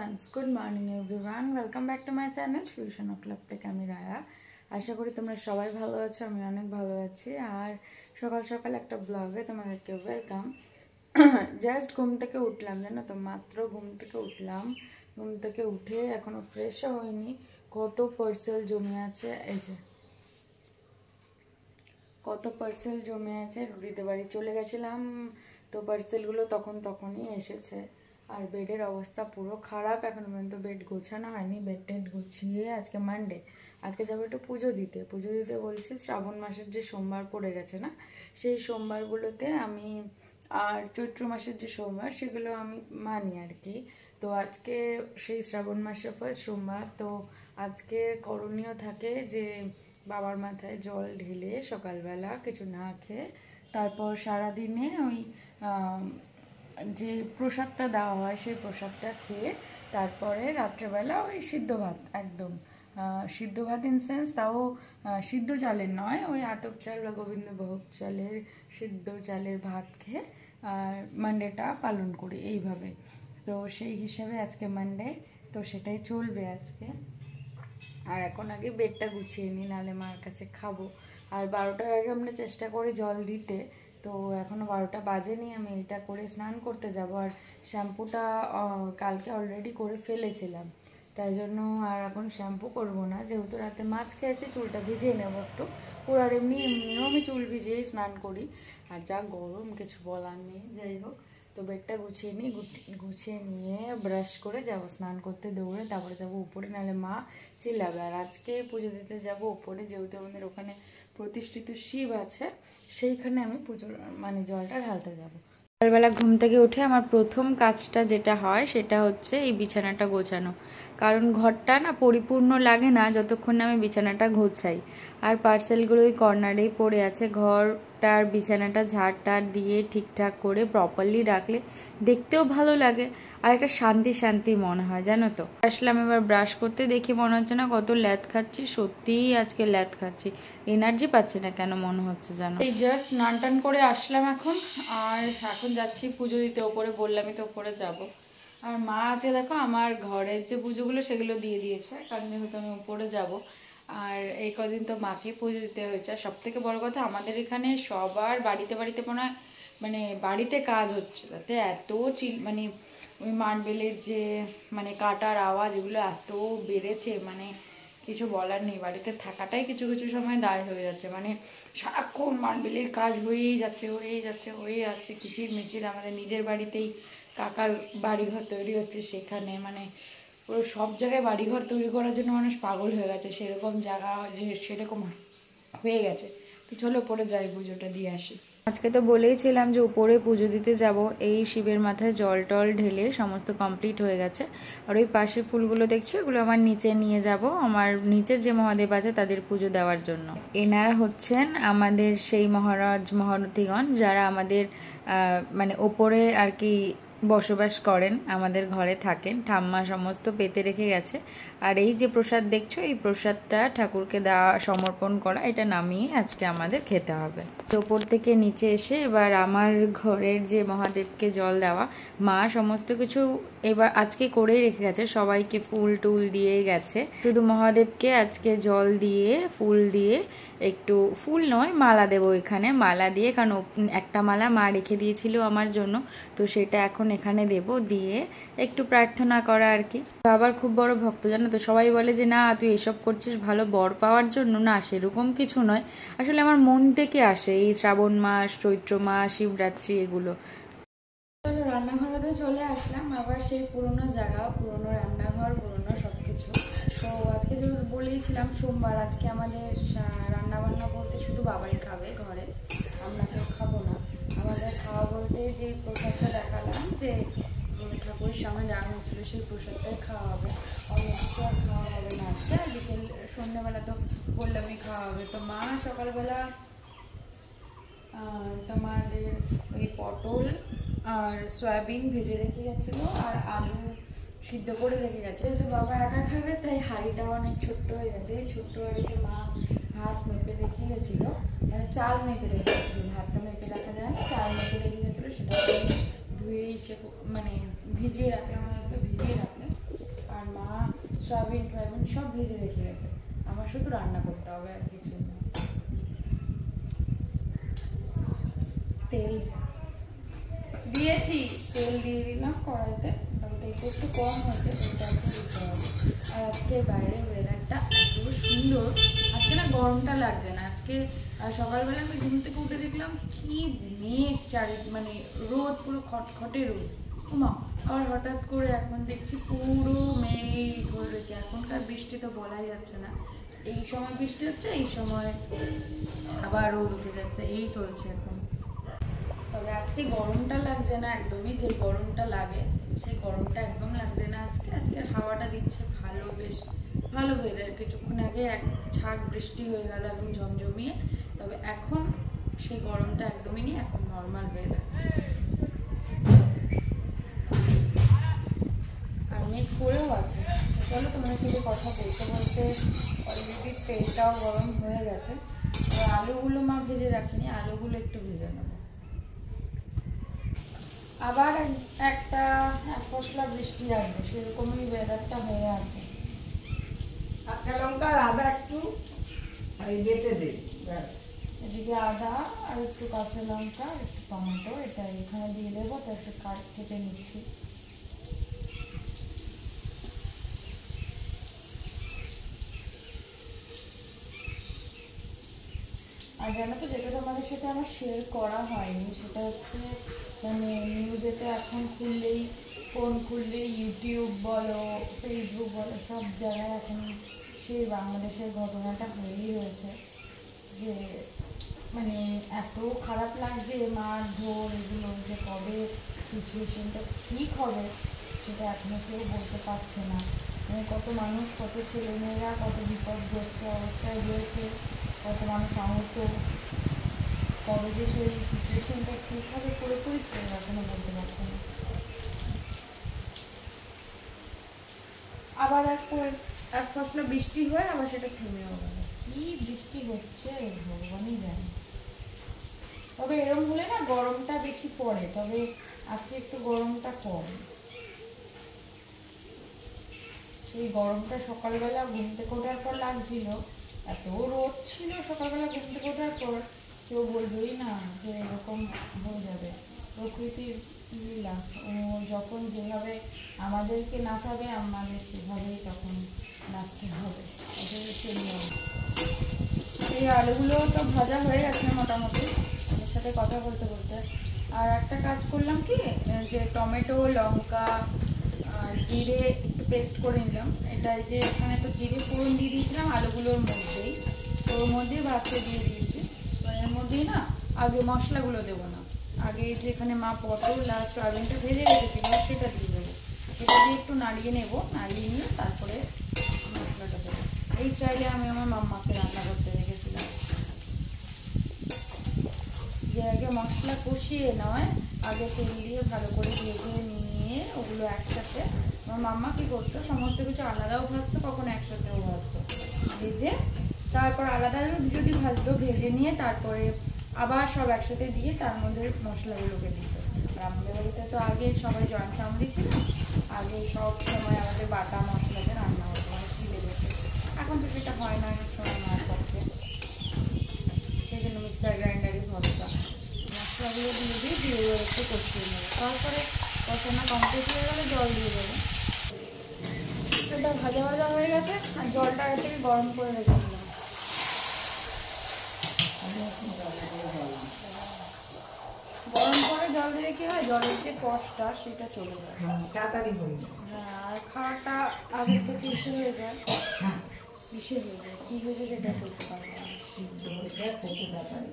Friends good morning everyone welcome back to my channel fusion of love থেকে আমি রায়া আশা করি তোমরা সবাই ভালো আছো আমি অনেক ভালো আছি আর সকাল সকাল একটা ব্লগে তোমাদেরকে ওয়েলকাম জাস্ট ঘুম থেকে উঠলাম জানো তো মাত্র ঘুম থেকে উঠে এখনো ফ্রেশও হইনি কত পার্সেল জমে আছে এই যে কত পার্সেল জমে আছে রুটিতে বাড়ি চলে গেছিলাম তো পার্সেলগুলো তখনই এসেছে আর বেডের অবস্থা পুরো খারাপ এখনো পর্যন্ত বেড গোছানো হয়নি বেড টেড গুছিয়ে আজকে মানডে আজকে যাবো একটু পুজো দিতে বলছি শ্রাবণ মাসের যে সোমবার পড়ে গেছে না সেই সোমবারগুলোতে আমি আর চৈত্র মাসের যে সোমবার সেগুলো আমি মানি আর কি তো আজকে সেই শ্রাবণ মাসের ফার্স্ট সোমবার তো আজকে করণীয় থাকে যে বাবার মাথায় জল ঢেলে সকালবেলা কিছু না খেয়ে তারপর সারাদিনে ওই যে প্রসাদটা দেওয়া হয় সেই প্রসাদটা খেয়ে তারপরে রাত্রেবেলা ওই সিদ্ধ ভাত একদম সিদ্ধ ভাত ইন সেন্স তাও সিদ্ধ চালের নয় ওই আতপ চাল বা গোবিন্দভোগ চালের সিদ্ধ চালের ভাত খেয়ে মানডেটা পালন করি এইভাবে তো সেই হিসাবে আজকে মানডে তো সেটাই চলবে আজকে আর এখন আগে বেডটা গুছিয়ে নিই নাহলে মার কাছে খাবো আর 12টার আগে আমরা চেষ্টা করি জল দিতে তো এখনও 12টা বাজেনি আমি এটা করে স্নান করতে যাব আর শ্যাম্পুটা কালকে অলরেডি করে ফেলেছিলাম তাই জন্য আর এখন শ্যাম্পু করব না যেহেতু রাতে মাছ খেয়েছি চুলটা ভিজিয়ে নেব একটু পুরো আর এমনিও আমি চুল ভিজিয়েই স্নান করি আর যা গরম কিছু বলার নেই যাই হোক তো বেডটা গুছিয়ে নিয়ে ব্রাশ করে যাব স্নান করতে দৌড়ে তারপরে যাব উপরে নাহলে মা চিল্লাবে আর আজকে পুজো দিতে যাব উপরে যেহেতু আমাদের ওখানে প্রতিষ্ঠিত শিব আছে সেইখানে আমি পুজোর মানে জলটা ঢালতে যাব সকালবেলা ঘুম থেকে উঠে আমার প্রথম কাজটা যেটা হয় সেটা হচ্ছে এই বিছানাটা গোছানো কারণ ঘরটা না পরিপূর্ণ লাগে না যতক্ষণ না আমি বিছানাটা গোছাই আর পার্সেলগুলো ওই কর্নারেই পড়ে আছে ঘরটার বিছানাটা ঝাড় দিয়ে ঠিকঠাক করে প্রপারলি রাখলে দেখতেও ভালো লাগে আর একটা শান্তি মনে হয় জানো তো আসলাম এবার ব্রাশ করতে দেখি মনে হচ্ছে না কত ল্যাদ খাচ্ছি সত্যিই আজকে ল্যাদ খাচ্ছি এনার্জি পাচ্ছি না কেন মনে হচ্ছে জানো এই জাস্ট স্নান টান করে আসলাম এখন আর এখন যাচ্ছি পুজো দিতে ওপরে বললামই তো ওপরে যাব আর মা আছে দেখো আমার ঘরের যে পুজোগুলো সেগুলো দিয়ে দিয়েছে কারণ যেহেতু আমি উপরে যাব আর এই কদিন তো মাকে পুজো দিতে হয়েছে আর সবথেকে বড় কথা আমাদের এখানে সবার বাড়িতে মনে হয় মানে বাড়িতে কাজ হচ্ছে তাতে এত মানে ওই মার্বেলের যে মানে কাটার আওয়াজ এগুলো এত বেড়েছে মানে কিছু বলার নেই বাড়িতে থাকাটাই কিছু সময় দায় হয়ে যাচ্ছে মানে সারাক্ষণ মার্বেলের কাজ হয়েই যাচ্ছে কিচির মিচির আমাদের নিজের বাড়িতেই কাকার বাড়িঘর তৈরি হচ্ছে সেখানে মানে পুরো সব জায়গায় বাড়িঘর তৈরি করার জন্য মানুষ পাগল হয়ে গেছে সেরকম জায়গা যে সেরকম হয়ে গেছে তো চলো পরে যাই পুজোটা দিয়ে আসি আজকে তো বলেইছিলাম যে উপরে পুজো দিতে যাব এই শিবের মাথায় জল টল ঢেলে সমস্ত কমপ্লিট হয়ে গেছে আর ওই পাশের ফুলগুলো দেখছি ওগুলো আমার নিচে নিয়ে যাব আমার নিচের যে মহাদেব আছে তাদের পুজো দেওয়ার জন্য এনারা হচ্ছেন আমাদের সেই মহারাজ মহারথীগণ যারা আমাদের মানে ওপরে আর কি বসবাস করেন আমাদের ঘরে থাকেন ঠাম্মা সমস্ত পেতে রেখে গেছে আর এই যে প্রসাদ দেখছো এই প্রসাদটা ঠাকুরকে দেওয়া সমর্পণ করা এটা নামিয়ে আজকে আমাদের খেতে হবে তো ওপর থেকে নিচে এসে এবার আমার ঘরের যে মহাদেবকে জল দেওয়া মা সমস্ত কিছু এবার আজকে করেই রেখে গেছে সবাইকে ফুল টুল দিয়ে গেছে শুধু মহাদেবকে আজকে জল দিয়ে ফুল দিয়ে একটু ফুল নয় মালা দেবো এখানে মালা দিয়ে কারণ একটা মালা মা রেখে দিয়েছিল আমার জন্য তো সেটা এখন এখানে দেব দিয়ে একটু প্রার্থনা করা আর কি বাবার খুব বড় ভক্ত জানো তো সবাই বলে যে না তুই এসব করছিস ভালো বর পাওয়ার জন্য না সেরকম কিছু নয় আসলে আমার মন থেকে আসে এই শ্রাবণ মাস চৈত্র মাস শিবরাত্রি এগুলো রান্নাঘরে চলে আসলাম আবার সেই পুরোনো জায়গা পুরোনো রান্নাঘর পুরোনো সব কিছু তো আজকে যে বলেইছিলাম সোমবার আজকে আমাদের রান্নাবান্না বলতে শুধু বাবাই খাবে ঘরে আমরা কেউ খাবো না আমাদের খাওয়া বলতে যে প্রসাদটা দেখালাম যে ঠাকুরের সামনে দেওয়া হচ্ছিলো সেই প্রসাদটাই খাওয়া হবে অন্য কিছু আর খাওয়া হবে না আজকে আর বিকেল সন্ধ্যাবেলা তো বললামই খাওয়া হবে তো মা সকালবেলা তোমাদের ওই পটল আর সয়াবিন ভেজে রেখে গেছিলো আর আলু সিদ্ধ করে রেখে গেছে যেহেতু বাবা একা খাবে তাই হাঁড়িটাও অনেক ছোট্ট হয়ে গেছে এই ছোট্ট হাঁড়িতে মা ভাত মেপে রেখে গেছিলো মানে চাল মেপে রেখে গেছিলো ভাতটা মেপে রাখা যায় না চাল মেপে রেখে গেছিলো সেটা ধুয়ে মানে ভিজিয়ে রাখলে আমার তো ভিজিয়ে রাখলে সয়াবিন টয়াবিন সব ভেজে রেখে গেছে, আমার শুধু রান্না করতে হবে আর কিছু না। তেল দিয়েছি, তেল দিয়ে দিলাম কড়াইতে, তবে তেলটা একটু কম হয়েছে, তেলটা একটু দিতে হবে। আর আজকে বাইরের ওয়েদারটা এত সুন্দর, আজকে না গরমটা লাগছে না। আজকে সকালবেলা আমি ঘুম থেকে উঠে দেখলাম কি মেঘ মানে রোদ, পুরো খটখটে রোদ। ওমা, আবার হঠাৎ করে এখন দেখছি পুরো মেঘ হয়ে রয়েছে। এখনকার বৃষ্টি তো বলাই যাচ্ছে না, এই সময় বৃষ্টি হচ্ছে, এই সময় আবার রোদ উঠে যাচ্ছে, এই চলছে এখন। তবে আজকে গরমটা লাগছে না একদমই, যে গরমটা লাগে সেই গরমটা একদম লাগছে না আজকে। আজকের হাওয়াটা দিচ্ছে ভালো, বেশ ভালো ওয়েদার। কিছুক্ষণ আগে এক ঝাঁক বৃষ্টি হয়ে গেল একদম ঝমঝমিয়ে, তবে এখন সেই গরমটা একদমই নেই, এখন নর্মাল ওয়েদার। আর মেঘ করেও আছে। চলো তোমার সাথে কথা বলতে বলতে অলরেডি তেলটাও গরম হয়ে গেছে। আলুগুলো মা ভেজে রাখিনি, আলুগুলো একটু ভেজে নেবো। আবার একটা এক পশলা বৃষ্টি আসবে, সেরকমই ওয়েদারটা হয়ে আছে। কাঁচা লঙ্কা আদা একটু বেটে দে, এদিকে আদা আর একটু কাঁচা লঙ্কা, একটু টমেটো, এটা এখানে দিয়ে দেবো, তো একটু কেটে নিচ্ছি। আর জানো তো, যেটা তোমাদের সাথে আমার শেয়ার করা হয়নি, সেটা হচ্ছে মানে নিউজেতে এখন খুললেই, ফোন খুললেই, ইউটিউব বলো ফেসবুক বলো, সব জায়গায় এখন সেই বাংলাদেশের ঘটনাটা হয়েই রয়েছে। যে মানে এত খারাপ লাগছে, মারধর এগুলো, যে কবে সিচুয়েশনটা ঠিক হবে সেটা এখনো কেউ বলতে পারছে না। মানে কত মানুষ, কত ছেলেমেয়েরা কত বিপদগ্রস্ত অবস্থায় রয়েছে, কত মানুষ আহত, কবে যে সেই সিচুয়েশনটা ঠিক হবে পুরোপুরি কেউ এখনো বলতে পারছে না। আবার এক ফসলা বৃষ্টি হয়ে আবার সেটা থেমেও গেল। কি বৃষ্টি হচ্ছে ভগবানই জানে। তবে এরকম হলে না গরমটা বেশি পড়ে, তবে আজকে একটু গরমটা কম। সেই গরমটা সকালবেলা ঘুম থেকে ওঠার পর লাগছিল, এত রোদ ছিল সকালবেলা ঘুম থেকে ওঠার পর, কেউ বলবেই না যে এরকম হয়ে যাবে। প্রকৃতির লীলা, ও যখন যেভাবে আমাদেরকে নাচাবে, আমাদের সেভাবেই তখন নাচতে হবে, এটাই সেই নিয়ম। এই আলুগুলো তো ভাজা হয়ে গেছে মোটামুটি ওর সাথে কথা বলতে বলতে। আর একটা কাজ করলাম কি, যে টমেটো, লঙ্কা, জিরে একটু পেস্ট করে নিলাম। এটাই যে এখানে তো জিরে ফোড়ন দিয়ে দিয়েছিলাম আলুগুলোর মধ্যেই, তো ওর মধ্যেই ভাজতে দিয়ে দিয়েছি। এর মধ্যেই না আগে মশলাগুলো দেবো না, আগে যেখানে মা পটল আর সয়াবিনটা ভেজে রেখেছিল সেটা দিয়ে দেবো। সেটা দিয়ে একটু নাড়িয়ে নেবো, নাড়িয়ে নিয়ে তারপরে মশলাটা দেবো। এই স্টাইলে আমি আমার মাম্মাকে রান্না করতে রেখেছিলাম, যে আগে মশলা কষিয়ে নয়, আগে তেল দিয়ে ভালো করে ভেজে নিয়ে ওগুলো একসাথে। আমার মাম্মা কী করতো, সমস্ত কিছু আলাদাও ভাজতো, কখনো একসাথেও ভাজতো। ভেজে তারপর আলাদা যদি ভাজতো, ভেজে নিয়ে তারপরে আবার সব একসাথে দিয়ে তার মধ্যে মশলাগুলোকে দিত। আর আমাদের বাড়িতে তো আগে সবাই জয়েন্ট ফ্যামিলি ছিল, আগে সব সময় আমাদের বাটা মশলাতে রান্না হতো, মানে শিলে বসে। এখন তো সেটা হয় না সময় মার পক্ষে, সেই জন্য মিক্সার গ্রাইন্ডারই ভরসা। মশলাগুলো দিয়ে একটু কষিয়ে নেবো, তারপরে কষানো কমপ্লিট হয়ে গেলে জল দিয়ে দেবো। এটা ভাজা ভাজা হয়ে গেছে, আর জলটা আগে থেকে গরম করে রেখেছিলাম। গরম করে জল দিলে কি হয়, জলের যে কষটা সেটা চলে যায়, তাড়াতাড়ি হয়ে যায়। হ্যাঁ, আর খাওয়াটা আগে থেকে ইসে হয়ে যায়, ইসে হয়ে যায়, কী হয়েছে সেটা বলতে পারবো না, সিদ্ধ হয়ে যায় খুব তাড়াতাড়ি।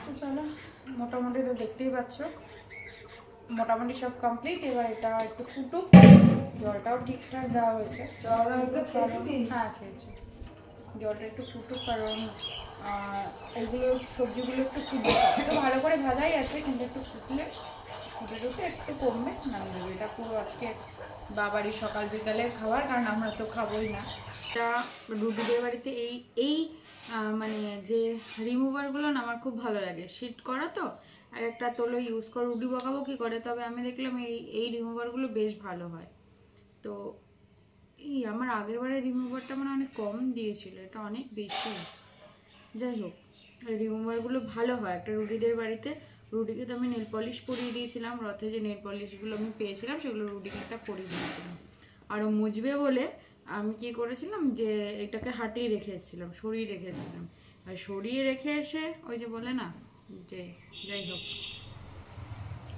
তো চলো, মোটামুটি তো দেখতেই পাচ্ছ মোটামুটি সব কমপ্লিট। এবার এটা একটু ফুটুক, জলটাও ঠিকঠাক দেওয়া হয়েছে। হ্যাঁ খেয়েছি, জলটা একটু ফুটুক, কারণ এইগুলো সবজিগুলো একটু ফুটবে, তো ভালো করে ভাজাই আছে, কিন্তু একটু ফুটলে ফুটে একটু কমবে, নামিয়ে দেবে। এটা পুরো আজকে বাবারই সকাল বিকালের খাবার, কারণ আমরা তো খাবোই না। এটা রুটিদের বাড়িতে এই মানে যে রিমুভারগুলো না আমার খুব ভালো লাগে, শিট করা তো এক একটা তোলো ইউজ করে রুটি বকাবকি করে, তবে আমি দেখলাম এই রিমুভারগুলো বেশ ভালো হয়। তো এই আমার আগের বারের রিমুভারটা মানে অনেক কম দিয়েছিল, এটা অনেক বেশি। যাই হোক, রিমুভারগুলো ভালো হয়। একটা রুডিদের বাড়িতে রুডিকে তো আমি নেল পলিশ পরিয়ে দিয়েছিলাম, রথে যে নেল পলিশগুলো আমি পেয়েছিলাম সেগুলো রুডিকে একটা পরিয়ে দিয়েছিলাম। আরও মুজবে বলে আমি কি করেছিলাম যে এটাকে হাঁটিয়ে রেখে এসেছিলাম, সরিয়ে রেখে এসেছিলাম। আর সরিয়ে রেখে এসে ওই যে বলে না যে, যাই হোক,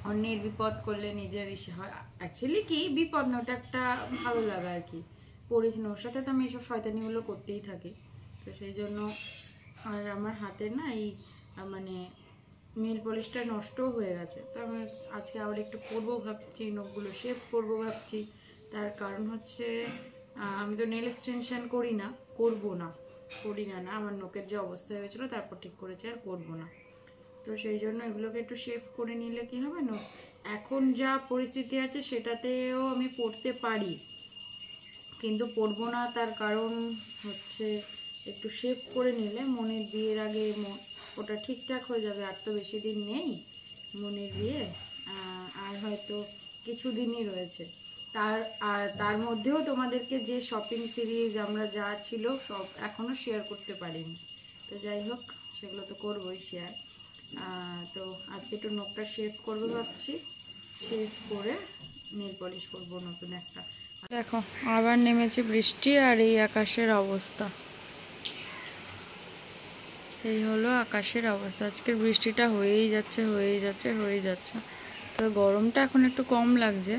অন্যের বিপদ করলে নিজের ইসে হয়। অ্যাকচুয়ালি কি বিপদ না, ওটা একটা ভালো লাগা আর কি। পড়েছি না ওর সাথে, তো আমি এইসব শয়তানিগুলো করতেই থাকি। তো সেই জন্য আর আমার হাতে না এই মানে নেল পলিশটা নষ্টও হয়ে গেছে। তো আমি আজকে আবার একটু করবো ভাবছি, নখগুলো শেভ করবো ভাবছি। তার কারণ হচ্ছে আমি তো নেল এক্সটেনশন করি না, করি না আমার নখের যে অবস্থা হয়েছিল তারপর ঠিক করেছি আর করবো না। তো সেই জন্য এগুলোকে একটু শেভ করে নিলে কি হবে না, এখন যা পরিস্থিতি আছে সেটাতেও আমি পড়তে পারি, কিন্তু পড়বো না। তার কারণ হচ্ছে একটু শেভ করে নিলে মনের বিয়ের আগে ওটা ঠিকঠাক হয়ে যাবে। আর তো বেশি দিন নেই মনের বিয়ে, আর হয়তো কিছুদিনই রয়েছে। তার মধ্যেও তোমাদেরকে যে শপিং সিরিজ আমরা যা ছিল সব এখনও শেয়ার করতে পারিনি। তো যাই হোক, সেগুলো তো করবোই শেয়ার। তো আজকে একটু নখটা শেভ করবো ভাবছি, শেভ করে নেল পলিশ করবো নতুন একটা। দেখো আবার নেমেছে বৃষ্টি, আর এই আকাশের অবস্থা, এই হলো আকাশের অবস্থা। আজকের বৃষ্টিটা হয়েই যাচ্ছে। তো গরমটা এখন একটু কম লাগছে।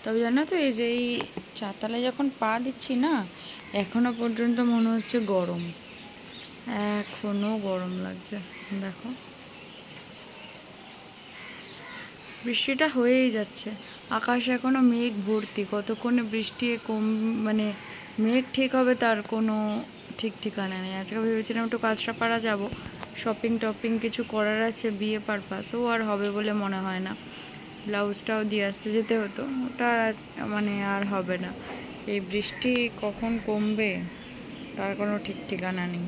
তবে জানো তো, এই যে এই চাতালে যখন পা দিচ্ছি না, এখনো পর্যন্ত মনে হচ্ছে গরম, এখনো গরম লাগছে। দেখো বৃষ্টিটা হয়েই যাচ্ছে, আকাশ এখনো মেঘ ভর্তি। কতক্ষণে বৃষ্টি মানে মেঘ ঠিক হবে তার কোনো ঠিক ঠিকানা নেই। আজকে ভেবেছিলাম একটু কাঁচরাপাড়া যাব, শপিং কিছু করার আছে বিয়ে পারপাস, ও আর হবে বলে মনে হয় না। ব্লাউজটাও দিয়ে আসতে যেতে হতো, ওটা মানে আর হবে না। এই বৃষ্টি কখন কমবে তার কোনো ঠিক ঠিকানা নেই।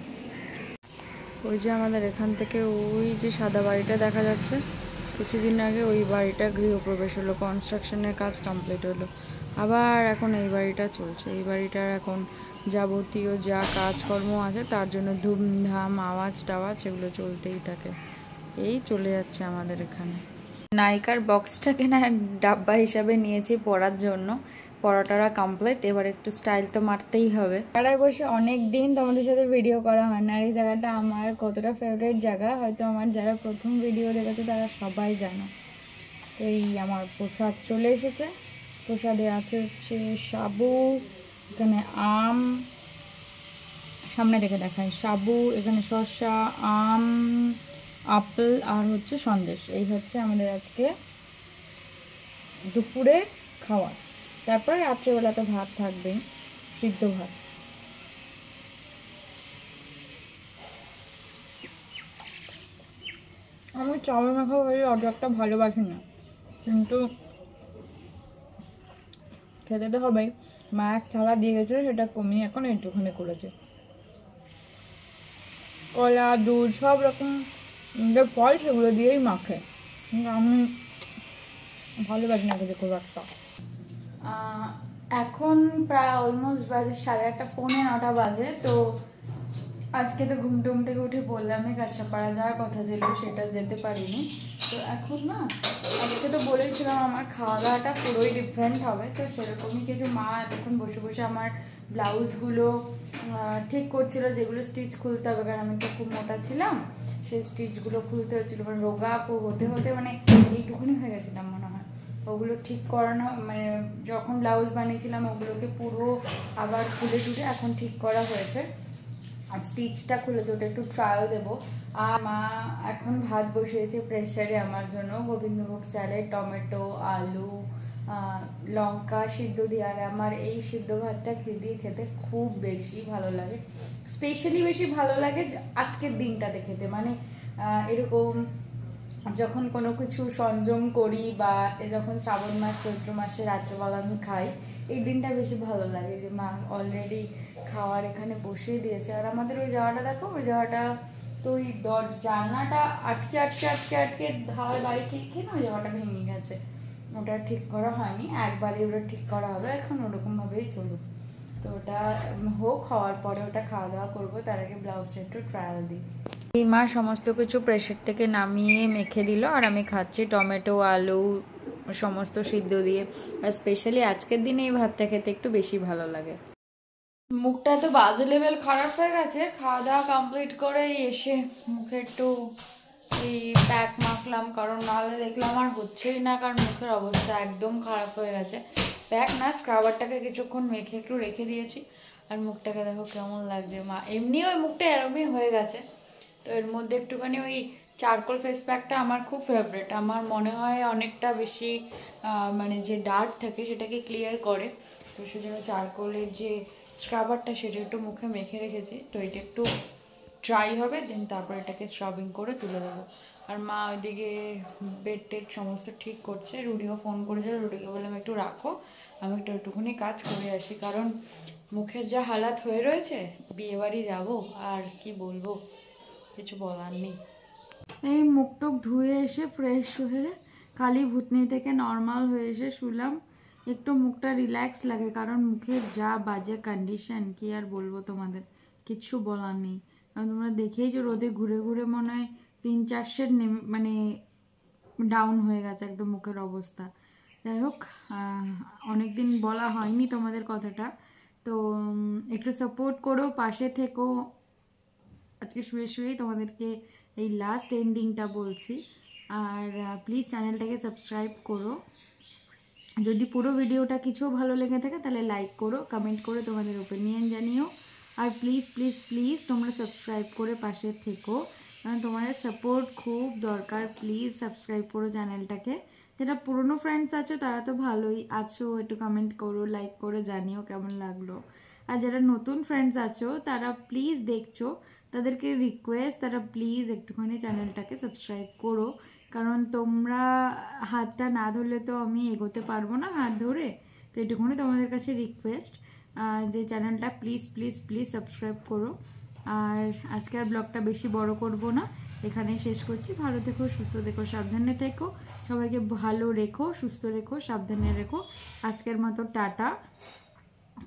ওই যে আমাদের এখান থেকে ওই যে সাদা বাড়িটা দেখা যাচ্ছে, কিছুদিন আগে ওই বাড়িটা গৃহপ্রবেশ হলো, কনস্ট্রাকশনের কাজ কমপ্লিট হলো। আবার এখন এই বাড়িটা চলছে। এই বাড়িটার এখন যাবতীয় যা কাজকর্ম আছে তার জন্য ধুমধাম আওয়াজ টাওয়াজ এগুলো চলতেই থাকে। এই চলে যাচ্ছে আমাদের এখানে। নাইকার বক্সটাকে না ডাব্বা হিসাবে নিয়েছি পরার জন্য, পরাটারা কমপ্লিট। এবার একটু স্টাইল তো মারতেই হবে। জায়গায় বসে অনেক দিন তোমাদের সাথে ভিডিও করা হয় না, আর এই জায়গাটা আমার কতটা ফেভারিট জায়গা হয়তো আমার যারা প্রথম ভিডিও দেখেছে তারা সবাই জানো। এই আমার প্রসাদ চলে এসেছে, প্রসাদে আছে হচ্ছে সাবু, এখানে আম, সামনে দেখে দেখায়, সাবু, এখানে শসা, আম, আপেল আর হচ্ছে সন্দেশ। এই হচ্ছে আমাদের আজকে দুপুরে খাওয়া। তারপরে রাত্রেবেলা তো ভাত থাকবে, সিদ্ধ ভাত। আমি চাউল মাখা হয়ে অত একটা ভালোবাসি না, কিন্তু খেতে তো হবেই। মা এক থালা দিয়ে গেছিলো, সেটা কমিয়ে এখন একটুখানি করেছে। কলা, দুধ, সব রকম যে ফল সেগুলো দিয়েই মাখে, কিন্তু আমি ভালোবাসি না খেতে খুব একটা। এখন প্রায় অলমোস্ট বাজে 8:30, 8:45 বাজে। তো আজকে তো ঘুম টুম থেকে উঠে বললামই কাঁচরাপাড়া যাওয়ার কথা ছিল, সেটা যেতে পারিনি। তো এখন না, আজকে তো বলেছিলাম আমার খাওয়া দাওয়াটা পুরোই ডিফারেন্ট হবে, তো সেরকমই কিছু। মা এতক্ষণ বসে বসে আমার ব্লাউজগুলো ঠিক করছিল, যেগুলো স্টিচ খুলতে হবে, কারণ আমি তো খুব মোটা ছিলাম, সেই স্টিচগুলো খুলতে হচ্ছিলো। মানে রোগা হতে হতে মানে এইটুকুনি হয়ে গেছিলাম মনে হয়। ওগুলো ঠিক করানো, মানে যখন ব্লাউজ বানিয়েছিলাম ওগুলোকে পুরো আবার খুলে টুলে এখন ঠিক করা হয়েছে, আর স্টিচটা খুলেছে, ওটা একটু ট্রায়াল দেবো। আর মা এখন ভাত বসিয়েছে প্রেসারে আমার জন্য, গোবিন্দভোগ চালের, টমেটো, আলু, লঙ্কা সিদ্ধ দিয়ে। আর আমার এই সিদ্ধ ভাতটা খেতে খুব বেশি ভালো লাগে, স্পেশালি বেশি ভালো লাগে আজকের দিনটাতে খেতে। মানে এরকম যখন কোনো কিছু সংযম করি, বা যখন শ্রাবণ মাস চৈত্র মাসে রাত্রেবেলা আমি খাই, এই দিনটা বেশি ভালো লাগে যে মা অলরেডি খাওয়ার এখানে বসিয়ে দিয়েছে। আর আমাদের ওই জায়গাটা দেখো, ওই জায়গাটা তো ওই জানলাটা আটকে ধার বাড়ি খেয়ে না ওই জায়গাটা ভেঙে গেছে। ওটা ঠিক করা হয়নি, একবারই ওটা ঠিক করা হবে, এখন ওরকমভাবেই চলুক। তো ওটা হোক, হওয়ার পরে ওটা খাওয়া দাওয়া করবো, তার আগে ব্লাউজটা একটু ট্রায়াল দিই। এই মা সমস্ত কিছু প্রেসার থেকে নামিয়ে মেখে দিল, আর আমি খাচ্ছি টমেটো আলু সমস্ত সিদ্ধ দিয়ে। আর স্পেশালি আজকের দিনে এই ভাতটা খেতে একটু বেশি ভালো লাগে। মুখটা তো বাজে লেভেল খারাপ হয়ে গেছে, খাওয়া দাওয়া কমপ্লিট করে এসে মুখে একটু এই প্যাক মাখলাম, কারণ নাহলে দেখলাম আর হচ্ছেই না, কারণ মুখের অবস্থা একদম খারাপ হয়ে গেছে। প্যাক না, স্ক্রাবারটাকে কিছুক্ষণ মেখে একটু রেখে দিয়েছি, আর মুখটাকে দেখো কেমন লাগছে। মা এমনিও ওই মুখটা এরমই হয়ে গেছে, তো এর মধ্যে একটুখানি ওই চারকোল ফেস প্যাকটা আমার খুব ফেভারিট। আমার মনে হয় অনেকটা বেশি মানে যে ডার্ক থাকে সেটাকে ক্লিয়ার করে, তো সেজন্য চারকোলের যে স্ক্রাবারটা সেটা একটু মুখে মেখে রেখেছি। তো এটা একটু ড্রাই হবে, দেন তারপর এটাকে স্ক্রাবিং করে তুলে দেবো। আর মা ওইদিকে বেড টেড সমস্ত ঠিক করছে। রুডিও ফোন করেছিল, রুডিকে বললাম একটু রাখো, আমি একটুখানি কাজ করে আসি, কারণ মুখের যা হালাত হয়ে রয়েছে, বিয়েবাড়ি যাবো আর কি বলবো, কিছু বলার নেই। এই মুখ টুক ধুয়ে এসে ফ্রেশ হয়ে খালি ভুতনি থেকে নর্মাল হয়ে এসে শুলাম। একটু মুখটা রিল্যাক্স লাগে, কারণ মুখের যা বাজে কন্ডিশন, কি আর বলবো তোমাদের, কিচ্ছু বলার নেই। কারণ তোমরা দেখেই যে রোদে ঘুরে ঘুরে মনে হয় 3-4 শেড মানে ডাউন হয়ে গেছে একদম মুখের অবস্থা। যাই হোক, অনেকদিন বলা হয়নি তোমাদের কথাটা, তো একটু সাপোর্ট করো, পাশে থেকো। আজকে শুয়ে শুয়েই তোমাদেরকে এই লাস্ট এন্ডিংটা বলছি। আর প্লিজ চ্যানেলটাকে সাবস্ক্রাইব করো। যদি পুরো ভিডিওটা কিছু ভালো লেগে থাকে তাহলে লাইক করো, কমেন্ট করে তোমাদের ওপিনিয়ন জানিও। আর প্লিজ প্লিজ প্লিজ তোমরা সাবস্ক্রাইব করে পাশে থেকো, কারণ তোমাদের সাপোর্ট খুব দরকার। প্লিজ সাবস্ক্রাইব করো চ্যানেলটাকে। যারা পুরনো ফ্রেন্ডস আছো তারা তো ভালোই আছো, একটু কমেন্ট করো, লাইক করে জানিও কেমন লাগলো। আর যারা নতুন ফ্রেন্ডস আছো তারা প্লিজ দেখছো, তাদেরকে রিকোয়েস্ট, তারা প্লিজ একটুখানি চ্যানেলটাকে সাবস্ক্রাইব করো, কারণ তোমরা হাতটা না ধরলে তো আমি এগোতে পারবো না হাত ধরে। তো এটুকুনি তোমাদের কাছে রিকোয়েস্ট যে চ্যানেলটা প্লিজ প্লিজ প্লিজ সাবস্ক্রাইব করো। আর আজকে আর ব্লগটা বেশি বড় করব না, এখানেই শেষ করছি। ভালো থেকো, সুস্থ থেকো, সাবধানে থেকো, সবাইকে ভালো রেখো, সুস্থ রেখো, সাবধানে রেখো। আজকের মতো টাটা।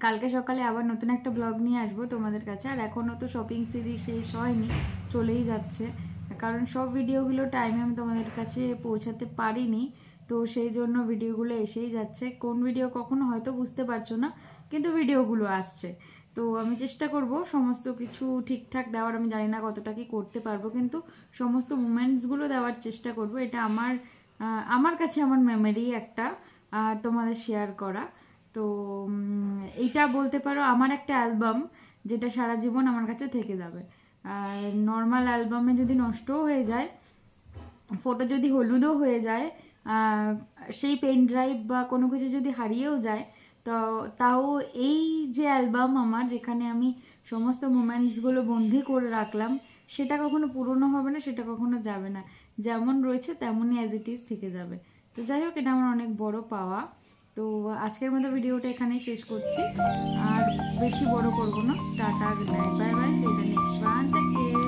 কালকে সকালে আবার নতুন একটা ব্লগ নিয়ে আসবো তোমাদের কাছে। আর এখনও তো শপিং সিরিজ শেষ হয়নি, চলেই যাচ্ছে, কারণ সব ভিডিওগুলো টাইমে আমি তোমাদের কাছে পৌঁছাতে পারিনি, তো সেই জন্য ভিডিওগুলো এসেই যাচ্ছে। কোন ভিডিও কখনো হয়তো বুঝতে পারছো না, কিন্তু ভিডিওগুলো আসছে। তো আমি চেষ্টা করব সমস্ত কিছু ঠিকঠাক দেওয়ার। আমি জানি না কতটা কি করতে পারবো, কিন্তু সমস্ত মোমেন্টসগুলো দেওয়ার চেষ্টা করব। এটা আমার কাছে আমার মেমোরি একটা, আর তোমাদের শেয়ার করা। তো এইটা বলতে পারো আমার একটা অ্যালবাম, যেটা সারা জীবন আমার কাছে থেকে যাবে। আর নর্মাল অ্যালবামে যদি নষ্টও হয়ে যায়, ফটো যদি হলুদও হয়ে যায়, সেই পেন ড্রাইভ বা কোনো কিছু যদি হারিয়েও যায়, তো তাও এই যে অ্যালবাম আমার, যেখানে আমি সমস্ত মোমেন্টসগুলো বন্দি করে রাখলাম, সেটা কখনো পুরনো হবে না, সেটা কখনো যাবে না, যেমন রয়েছে তেমনই অ্যাজ ইট ইজ থেকে যাবে। তো যাই হোক, এটা আমার অনেক বড় পাওয়া। তো আজকের মতো ভিডিওটা এখানেই শেষ করছি, আর বেশি বড় করবো না। Tata, good night, bye bye, see you the next one, take care.